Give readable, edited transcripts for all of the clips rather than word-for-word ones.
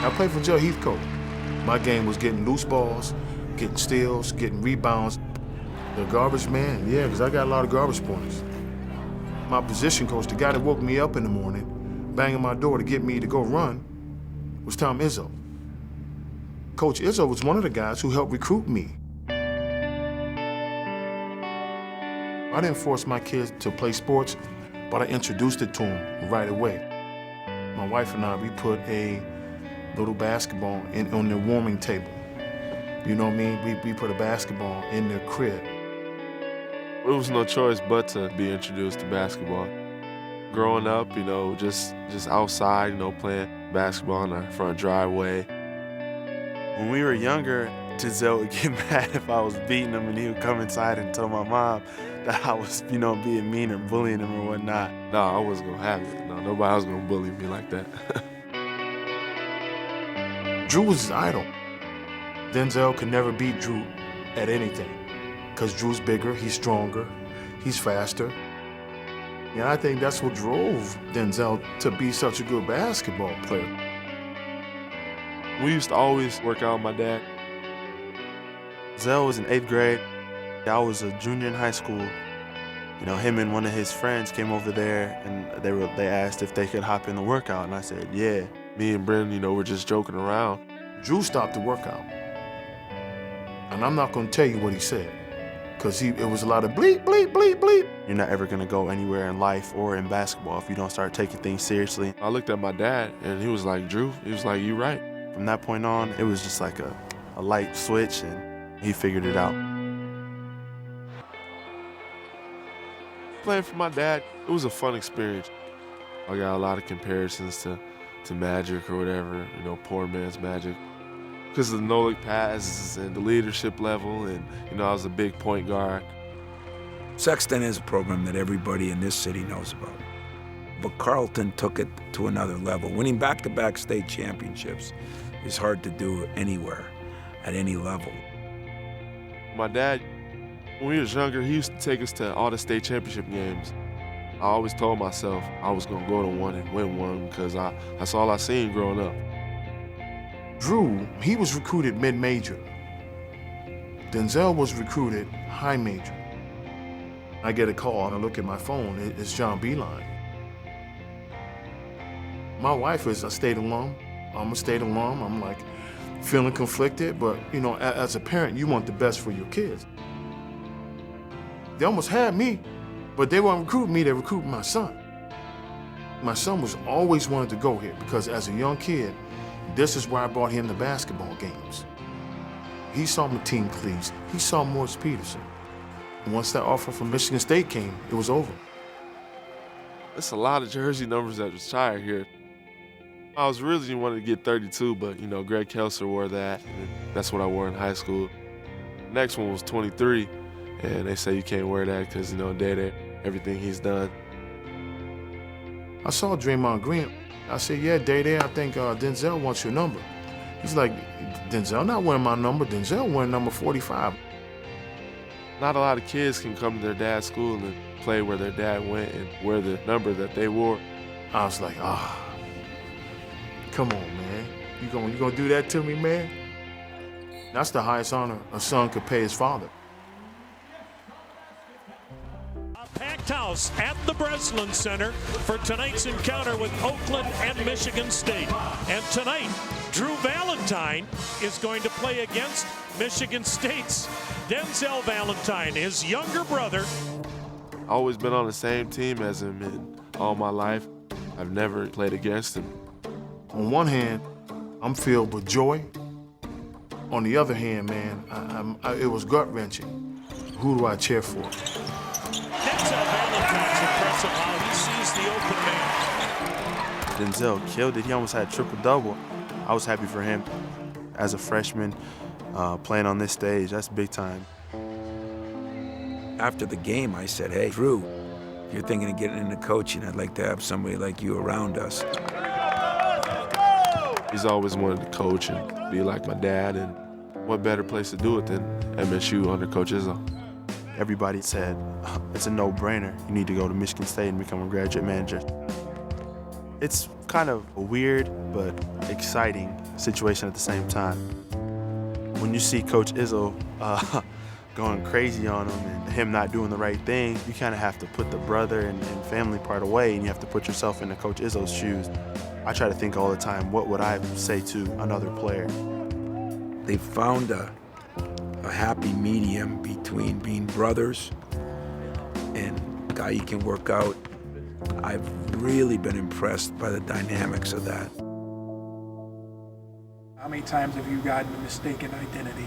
I played for Joe Heathcote. My game was getting loose balls, getting steals, getting rebounds. The garbage man, yeah, because I got a lot of garbage points. My position coach, the guy that woke me up in the morning, banging my door to get me to go run, was Tom Izzo. Coach Izzo was one of the guys who helped recruit me. I didn't force my kids to play sports, but I introduced it to them right away. My wife and I, we put a little basketball on their warming table. You know what I mean? We put a basketball in their crib. It was no choice but to be introduced to basketball. Growing up, you know, just outside, you know, playing basketball in our front driveway. When we were younger, Denzel would get mad if I was beating him, and he would come inside and tell my mom that I was, you know, being mean and bullying him or whatnot. No, I wasn't gonna have it. No, nobody was gonna bully me like that. Drew was his idol. Denzel could never beat Drew at anything, because Drew's bigger, he's stronger, he's faster. And I think that's what drove Denzel to be such a good basketball player. We used to always work out with my dad. Denzel was in 8th grade. I was a junior in high school. You know, him and one of his friends came over there, and they asked if they could hop in the workout, and I said, yeah. Me and Brendan, you know, were just joking around. Drew stopped the workout. And I'm not gonna tell you what he said, because it was a lot of bleep, bleep, bleep, bleep. You're not ever gonna go anywhere in life or in basketball if you don't start taking things seriously. I looked at my dad, and he was like, Drew, he was like, you right. From that point on, it was just like a light switch, and he figured it out. Playing for my dad, it was a fun experience. I got a lot of comparisons to Magic or whatever, you know, poor man's Magic. Because of the no-look passes and the leadership level, and, you know, I was a big point guard. Sexton is a program that everybody in this city knows about. But Carleton took it to another level. Winning back-to-back state championships is hard to do anywhere, at any level. My dad, when he was younger, he used to take us to all the state championship games. I always told myself I was gonna go to one and win one because that's all I seen growing up. Drew, he was recruited mid-major. Denzel was recruited high major. I get a call and I look at my phone, it's John Beeline. My wife is a state alum, I'm a state alum. I'm like feeling conflicted, but you know, as a parent, you want the best for your kids. They almost had me, but they weren't recruiting me, they recruited my son. My son was always wanted to go here because as a young kid, this is why I brought him to basketball games. He saw Mateen Cleese, he saw Morris Peterson. And once that offer from Michigan State came, it was over. There's a lot of jersey numbers that retired here. I was really wanting to get 32, but you know, Greg Kelser wore that, and that's what I wore in high school. Next one was 23, and they say you can't wear that because, you know, Dede, everything he's done. I saw Draymond Green. I said, yeah, Dede, I think Denzel wants your number. He's like, Denzel not wearing my number, Denzel wearing number 45. Not a lot of kids can come to their dad's school and play where their dad went and wear the number that they wore. I was like, come on, man. You gonna do that to me, man? That's the highest honor a son could pay his father. Packed house at the Breslin Center for tonight's encounter with Oakland and Michigan State. And tonight, Drew Valentine is going to play against Michigan State's Denzel Valentine, his younger brother. I've always been on the same team as him in all my life. I've never played against him. On one hand, I'm filled with joy. On the other hand, man, it was gut-wrenching. Who do I cheer for? Denzel Valentine's impressive how he sees the open man. Denzel killed it. He almost had a triple-double. I was happy for him. As a freshman, playing on this stage, that's big time. After the game, I said, hey, Drew, if you're thinking of getting into coaching, I'd like to have somebody like you around us. He's always wanted to coach and be like my dad, and what better place to do it than MSU under Coach Izzo. Everybody said, it's a no-brainer. You need to go to Michigan State and become a graduate manager. It's kind of a weird but exciting situation at the same time. When you see Coach Izzo going crazy on him and him not doing the right thing, you kind of have to put the brother and family part away, and you have to put yourself into Coach Izzo's shoes. I try to think all the time, what would I say to another player? They found a happy medium between being brothers and a guy you can work out. I've really been impressed by the dynamics of that. How many times have you gotten a mistaken identity?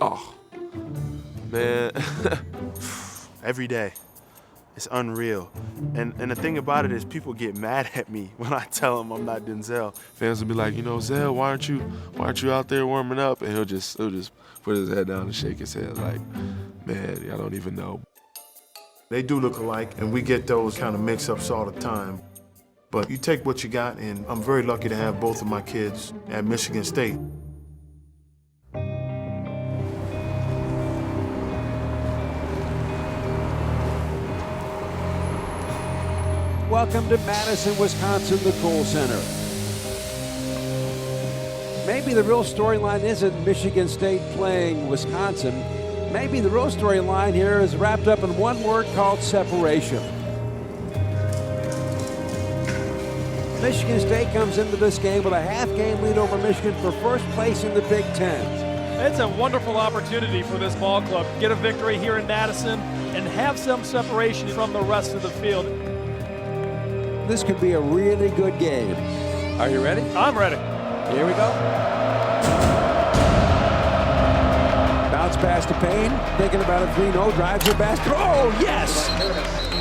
Oh, man. Every day. It's unreal. And the thing about it is people get mad at me when I tell them I'm not Denzel. Fans will be like, Zell, why aren't you out there warming up? And he'll just put his head down and shake his head like, man, I don't even know. They do look alike, and we get those kind of mix-ups all the time. But you take what you got, and I'm very lucky to have both of my kids at Michigan State. Welcome to Madison, Wisconsin, the Kohl Center. Maybe the real storyline isn't Michigan State playing Wisconsin. Maybe the real storyline here is wrapped up in one word called separation. Michigan State comes into this game with a half-game lead over Michigan for first place in the Big Ten. It's a wonderful opportunity for this ball club to get a victory here in Madison and have some separation from the rest of the field. This could be a really good game. Are you ready? I'm ready. Here we go. Bounce pass to Payne. Thinking about a 3-0. Drives your basket. Oh, yes!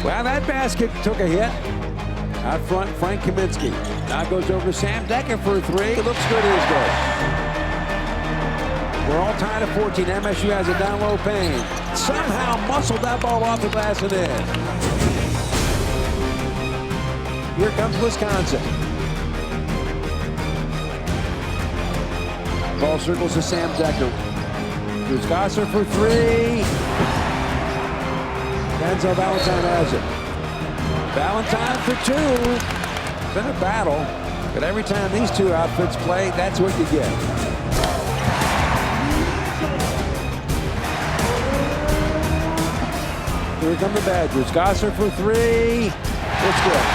Well, that basket took a hit. Out front, Frank Kaminsky. Now goes over to Sam Decker for a 3. It looks good. It is good. We're all tied at 14. MSU has a down low. Payne somehow muscled that ball off the glass and in. Here comes Wisconsin. Ball circles to Sam Decker. Here's Gosser for 3. Denzel Valentine has it. Valentine for 2. It's been a battle, but every time these two outfits play, that's what you get. Here come the Badgers. Gosser for 3. It's good.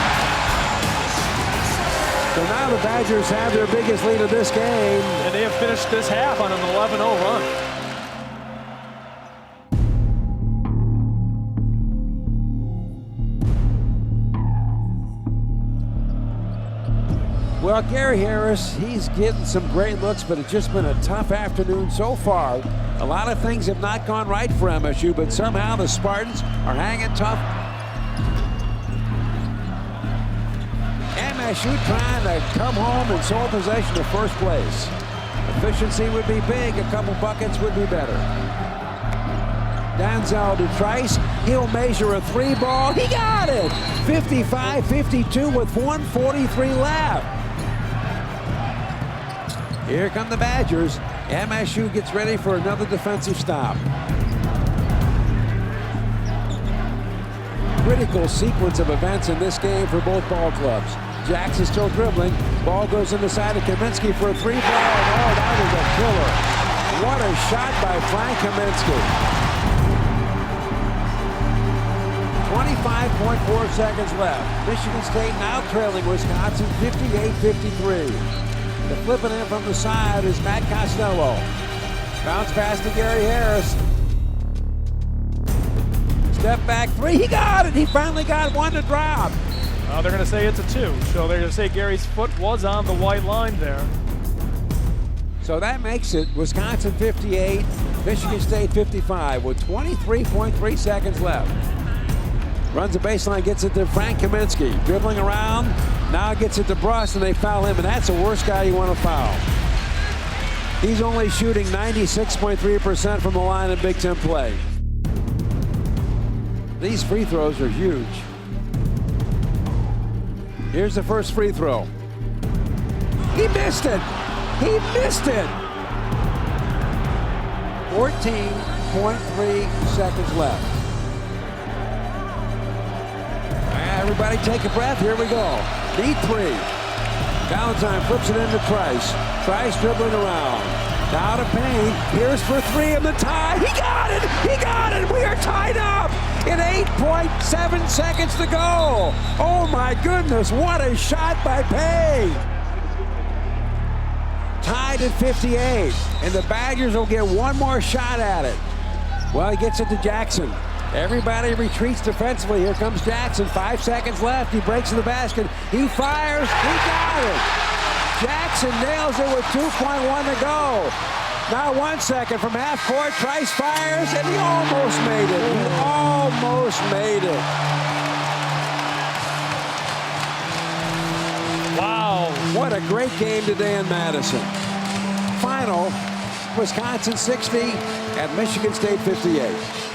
So now the Badgers have their biggest lead of this game. And they have finished this half on an 11-0 run. Well, Gary Harris, he's getting some great looks, but it's just been a tough afternoon so far. A lot of things have not gone right for MSU, but somehow the Spartans are hanging tough. MSU trying to come home in sole possession of first place. Efficiency would be big. A couple buckets would be better. Denzel to Trice. He'll measure a 3 ball. He got it! 55-52 with 1:43 left. Here come the Badgers. MSU gets ready for another defensive stop. Critical sequence of events in this game for both ball clubs. Jackson still dribbling. Ball goes in the side of Kaminsky for a 3 ball. Oh, that was a killer. What a shot by Frank Kaminsky. 25.4 seconds left. Michigan State now trailing Wisconsin 58-53. The flipping in from the side is Matt Costello. Bounce pass to Gary Harris. Step back 3. He got it. He finally got one to drop. They're going to say it's a 2. So they're going to say Gary's foot was on the white line there. So that makes it Wisconsin 58, Michigan State 55 with 23.3 seconds left. Runs the baseline, gets it to Frank Kaminsky. Dribbling around, now gets it to Bruss, and they foul him, and that's the worst guy you want to foul. He's only shooting 96.3% from the line in Big Ten play. These free throws are huge. Here's the first free throw. He missed it. He missed it. 14.3 seconds left. Everybody take a breath. Here we go. Need 3. Valentine flips it into Price. Price dribbling around. Now to Payne. Here's for three in the tie. He got it! He got it! We are tied up in 8.7 seconds to go. Oh my goodness, what a shot by Payne. Tied at 58, and the Badgers will get one more shot at it. Well, he gets it to Jackson. Everybody retreats defensively. Here comes Jackson. 5 seconds left. He breaks in the basket. He fires. He got it. Jackson nails it with 2.1 to go. Now 1 second from half court. Price fires, and he almost made it. He almost made it. Wow. What a great game today in Madison. Final, Wisconsin 60 at Michigan State 58.